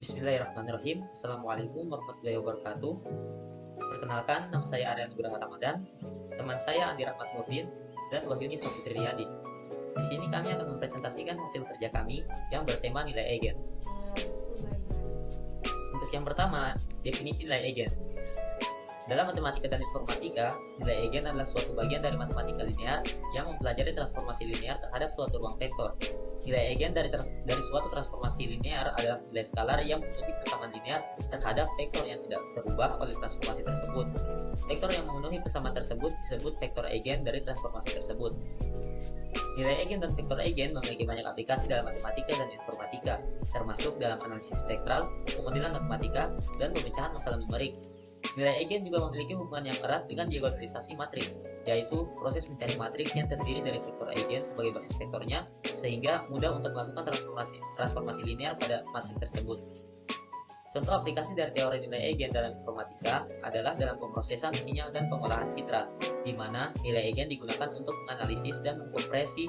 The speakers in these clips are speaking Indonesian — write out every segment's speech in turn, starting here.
Bismillahirrahmanirrahim. Assalamualaikum warahmatullahi wabarakatuh. Perkenalkan, nama saya Arya Nugraha Ramadan, teman saya Andi Rahmat Nurdin, dan Wahyuni Sofitri Riyadi. Di sini kami akan mempresentasikan hasil kerja kami yang bertema nilai eigen. Untuk yang pertama, definisi nilai eigen. Dalam matematika dan informatika, nilai eigen adalah suatu bagian dari matematika linear yang mempelajari transformasi linear terhadap suatu ruang vektor. Nilai eigen dari suatu transformasi linear adalah nilai skalar yang memenuhi persamaan linear terhadap vektor yang tidak terubah oleh transformasi tersebut. Vektor yang memenuhi persamaan tersebut disebut vektor eigen dari transformasi tersebut. Nilai eigen dan vektor eigen memiliki banyak aplikasi dalam matematika dan informatika, termasuk dalam analisis spektral, pemodelan matematika, dan pemecahan masalah numerik. Nilai eigen juga memiliki hubungan yang erat dengan diagonalisasi matriks, yaitu proses mencari matriks yang terdiri dari vektor eigen sebagai basis vektornya, sehingga mudah untuk melakukan transformasi linear pada matriks tersebut. Contoh aplikasi dari teori nilai eigen dalam informatika adalah dalam pemrosesan sinyal dan pengolahan citra, di mana nilai eigen digunakan untuk menganalisis dan mengkompresi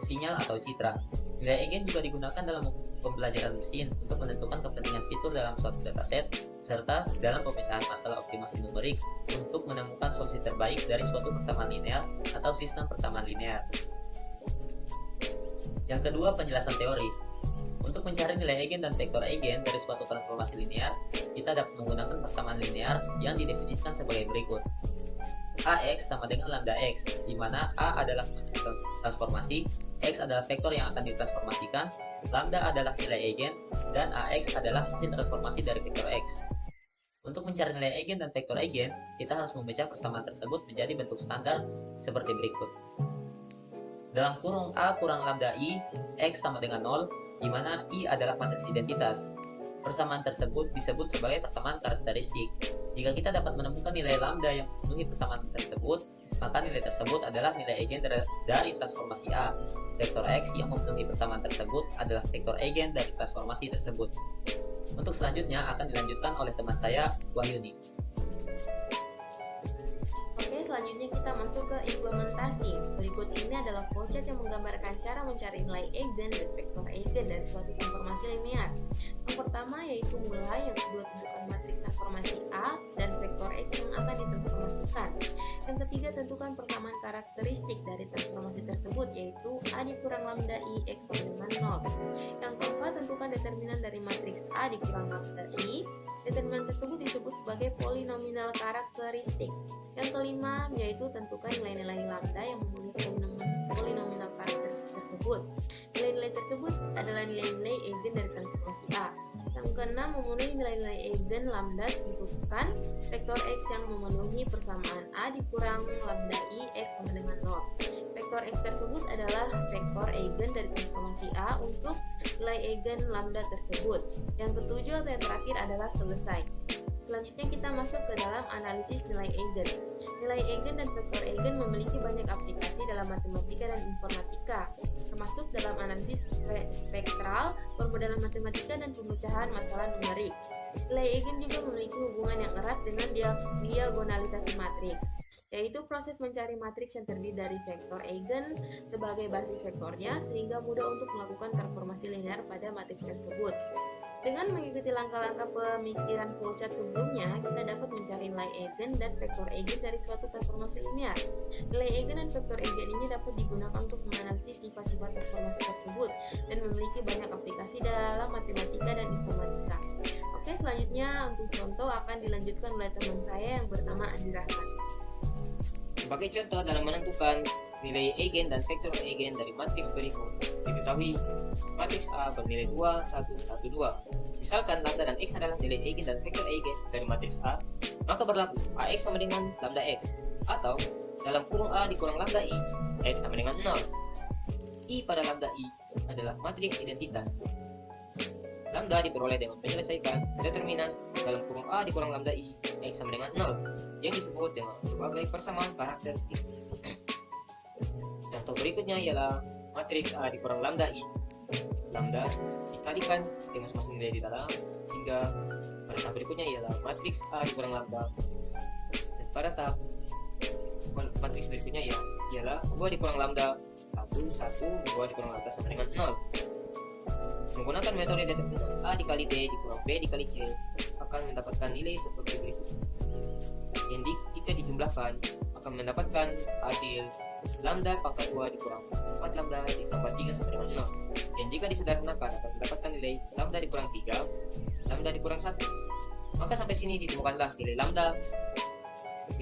sinyal atau citra. Nilai eigen juga digunakan dalam pembelajaran mesin untuk menentukan kepentingan fitur dalam suatu dataset, serta dalam pemecahan masalah optimasi numerik untuk menemukan solusi terbaik dari suatu persamaan linear atau sistem persamaan linear. Yang kedua, penjelasan teori. Untuk mencari nilai eigen dan vektor eigen dari suatu transformasi linear, kita dapat menggunakan persamaan linear yang didefinisikan sebagai berikut. AX sama dengan lambda X, di mana A adalah matriks transformasi, X adalah vektor yang akan ditransformasikan, lambda adalah nilai eigen, dan AX adalah hasil transformasi dari vektor X. Untuk mencari nilai eigen dan vektor eigen, kita harus memecah persamaan tersebut menjadi bentuk standar seperti berikut. Dalam kurung A kurang lambda I, X sama dengan 0, di mana I adalah matriks identitas. Persamaan tersebut disebut sebagai persamaan karakteristik. Jika kita dapat menemukan nilai lambda yang memenuhi persamaan tersebut, maka nilai tersebut adalah nilai eigen dari transformasi A. Vektor X yang memenuhi persamaan tersebut adalah vektor eigen dari transformasi tersebut. Untuk selanjutnya akan dilanjutkan oleh teman saya, Wahyuni. Oke, selanjutnya kita masuk ke implementasi. Berikut ini adalah flowchart yang menggambarkan cara mencari nilai eigen dan vektor eigen dari suatu transformasi linear. Yang pertama yaitu mulai, yang kedua tentukan matriks transformasi A dan vektor X yang akan ditransformasikan. Yang ketiga tentukan persamaan karakteristik dari transformasi tersebut, yaitu A dikurang lambda I X sama dengan 0. Yang keempat tentukan determinan dari matriks A dikurang lambda I. Determinan tersebut disebut sebagai polinominal karakteristik. Yang kelima yaitu tentukan nilai-nilai lambda yang memenuhi polinominal karakteristik tersebut. Nilai-nilai tersebut adalah nilai-nilai eigen dari transformasi A. Yang keenam, memenuhi nilai-nilai eigen lambda, tentukan vektor X yang memenuhi persamaan A dikurang lambda I X sama dengan 0. Vektor X tersebut adalah vektor eigen dari transformasi A untuk nilai eigen lambda tersebut. Yang ketujuh atau yang terakhir adalah selesai. Selanjutnya kita masuk ke dalam analisis nilai eigen. Nilai eigen dan vektor eigen memiliki banyak aplikasi dalam matematika dan informatika, termasuk dalam analisis spektral, pemodelan matematika, dan pemecahan masalah numerik. Nilai eigen juga memiliki hubungan yang erat dengan diagonalisasi matriks, yaitu proses mencari matriks yang terdiri dari vektor eigen sebagai basis vektornya, sehingga mudah untuk melakukan transformasi linear pada matriks tersebut. Dengan mengikuti langkah-langkah pemikiran flowchart sebelumnya, kita dapat mencari nilai eigen dan vektor eigen dari suatu transformasi linear. Nilai eigen dan vektor eigen ini dapat digunakan untuk menganalisis sifat-sifat transformasi tersebut dan memiliki banyak aplikasi dalam matematika dan informatika. Oke, selanjutnya untuk contoh akan dilanjutkan oleh teman saya yang bernama Andi Rahmat. Sebagai contoh dalam menentukan nilai eigen dan vektor eigen dari matriks berikut, diketahui matriks A bernilai 2, 1, 1, 2. Misalkan lambda dan X adalah nilai eigen dan vektor eigen dari matriks A, maka berlaku AX sama dengan lambda X, atau dalam kurung A dikurang lambda I, X sama dengan 0. I pada lambda I adalah matriks identitas. Lambda diperoleh dengan menyelesaikan determinan dalam kurung A dikurang lambda I, X sama dengan 0, yang disebut dengan sebagai persamaan karakteristik. Contoh berikutnya ialah matriks A dikurang lambda I. Lambda dikalikan dengan masing-masing nilai di dalam, hingga pada tahap berikutnya ialah matriks A dikurang lambda. Dan pada tahap matriks berikutnya ialah 2 dikurang lambda 1, 1, 2 dikurang lambda sama dengan 0. Menggunakan metode determinan A dikali B dikurang B dikali C akan mendapatkan nilai seperti berikut. Yang jika dijumlahkan akan mendapatkan hasil lambda pangkat 2 dikurang 4 lambda ditambah 3 sama dengan 0. Dan jika disederhanakan akan mendapatkan nilai lambda dikurang 3 lambda dikurang 1. Maka sampai sini ditemukanlah nilai lambda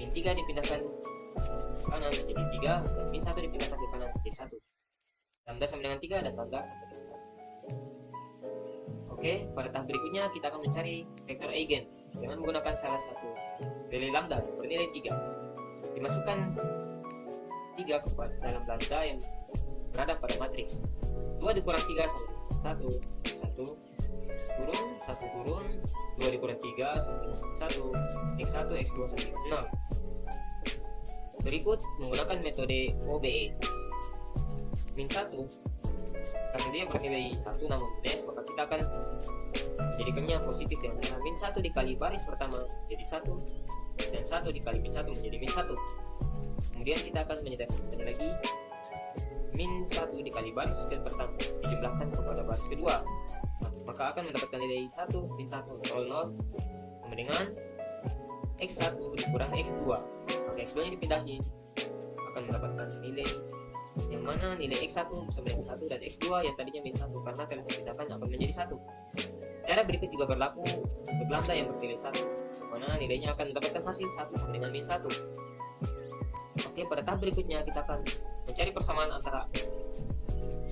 min 3 dipindahkan kanan menjadi 3 dan min 1 dipindahkan ke kanan menjadi 1. Lambda sama dengan 3 dan lambda sama dengan 1. Oke, pada tahap berikutnya kita akan mencari vektor eigen dengan menggunakan salah satu nilai lambda bernilai 3. Dimasukkan 3 ke dalam lambda yang berada pada matriks. 2 dikurang 3 sama dengan 1, 1 turun, 1 turun, 2 dikurang 3 sama dengan 1, x1, x2 sama dengan 0. Berikut menggunakan metode OBE. Min 1 karena dia bernilai 1 namun minus, maka kita akan menjadikannya positif dengan cara min 1 dikali baris pertama menjadi 1 dan 1 dikali min 1 menjadi min 1. Kemudian kita akan menyederhanakan lagi min 1 dikali baris pertama dijumlahkan kepada baris kedua, maka akan mendapatkan nilai 1 min 1 0 0 sama dengan x1 dikurang x2. Maka x2 nya dipindahin akan mendapatkan nilai yang mana nilai x1 sama dengan 1 dan x2 yang tadinya min 1 karena telah dipindahkan akan menjadi 1. Cara berikut juga berlaku untuk lambda yang bernilai 1, mana nilainya akan mendapatkan hasil 1 sama dengan min 1. Oke, pada tahap berikutnya kita akan mencari persamaan antara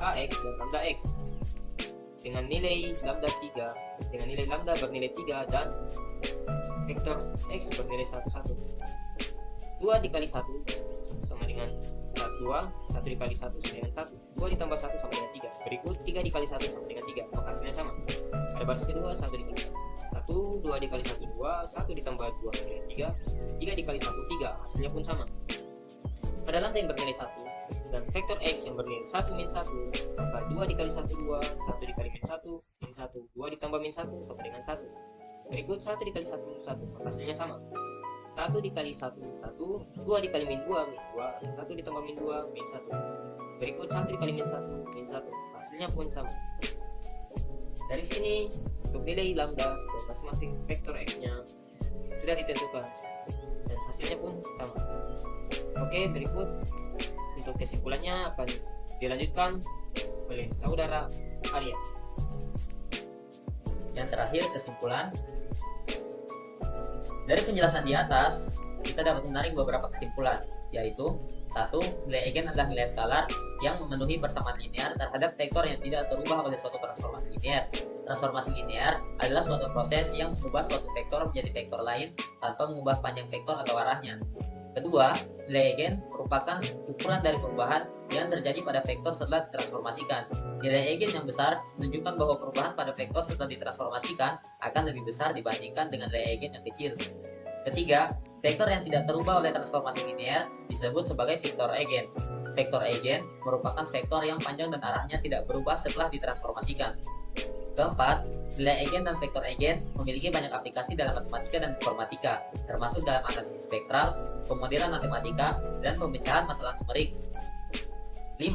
ax dan lambda x dengan nilai lambda 3 dengan nilai lambda bernilai 3 dan vektor x bernilai 1 1. 2 dikali 1 sama dengan 2, 1 dikali 1 sama dengan 1, 2 ditambah 1 sama dengan 3. Berikut 3 dikali 1 sama dengan 3, maka hasilnya sama. Pada baris kedua 1 dikali 1, 2 dikali 1 2, 1 ditambah 2 sama dengan 3, 3 dikali 1 3, hasilnya pun sama. Pada lambda yang bernilai 1 dan vektor x yang bernilai 1 min 1, maka 2 dikali 1 2, 1 dikali min 1 min 1, 2 ditambah min 1 sama dengan 1. Berikut 1 dikali 1 1, maka hasilnya sama. 1 dikali 1 1, 2 dikali min 2 min 2, 1 ditambah min 2 min 1. Berikut 1 dikali min 1 min 1, hasilnya pun sama. Dari sini untuk nilai lambda dan masing-masing vektor x-nya sudah ditentukan dan hasilnya pun sama. Oke, berikut untuk kesimpulannya akan dilanjutkan oleh saudara Arya. Yang terakhir, kesimpulan. Dari penjelasan di atas, kita dapat menarik beberapa kesimpulan, yaitu 1. Nilai eigen adalah nilai skalar yang memenuhi persamaan linear terhadap vektor yang tidak terubah oleh suatu transformasi linear. Transformasi linear adalah suatu proses yang mengubah suatu vektor menjadi vektor lain tanpa mengubah panjang vektor atau arahnya. Kedua, nilai eigen merupakan ukuran dari perubahan yang terjadi pada vektor setelah ditransformasikan. Nilai eigen yang besar menunjukkan bahwa perubahan pada vektor setelah ditransformasikan akan lebih besar dibandingkan dengan nilai eigen yang kecil. Ketiga, vektor yang tidak terubah oleh transformasi linear disebut sebagai vektor eigen. Vektor eigen merupakan vektor yang panjang dan arahnya tidak berubah setelah ditransformasikan. Keempat, nilai eigen dan vektor eigen memiliki banyak aplikasi dalam matematika dan informatika, termasuk dalam analisis spektral, pemodelan matematika, dan pemecahan masalah numerik. 5.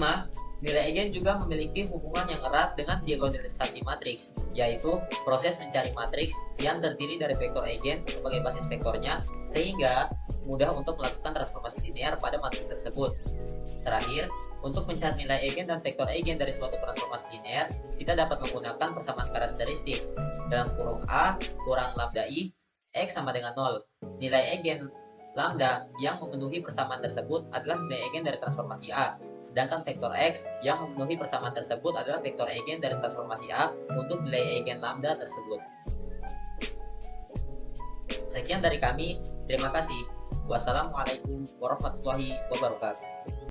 Nilai eigen juga memiliki hubungan yang erat dengan diagonalisasi matriks, yaitu proses mencari matriks yang terdiri dari vektor eigen sebagai basis vektornya, sehingga mudah untuk melakukan transformasi linear pada matriks tersebut. Terakhir, untuk mencari nilai eigen dan vektor eigen dari suatu transformasi linear, kita dapat menggunakan persamaan karakteristik. Dalam kurung A kurang lambda I, X sama dengan 0. Nilai eigen lambda yang memenuhi persamaan tersebut adalah nilai eigen dari transformasi A, sedangkan vektor X yang memenuhi persamaan tersebut adalah vektor eigen dari transformasi A untuk nilai eigen lambda tersebut. Sekian dari kami, terima kasih. Wassalamualaikum warahmatullahi wabarakatuh.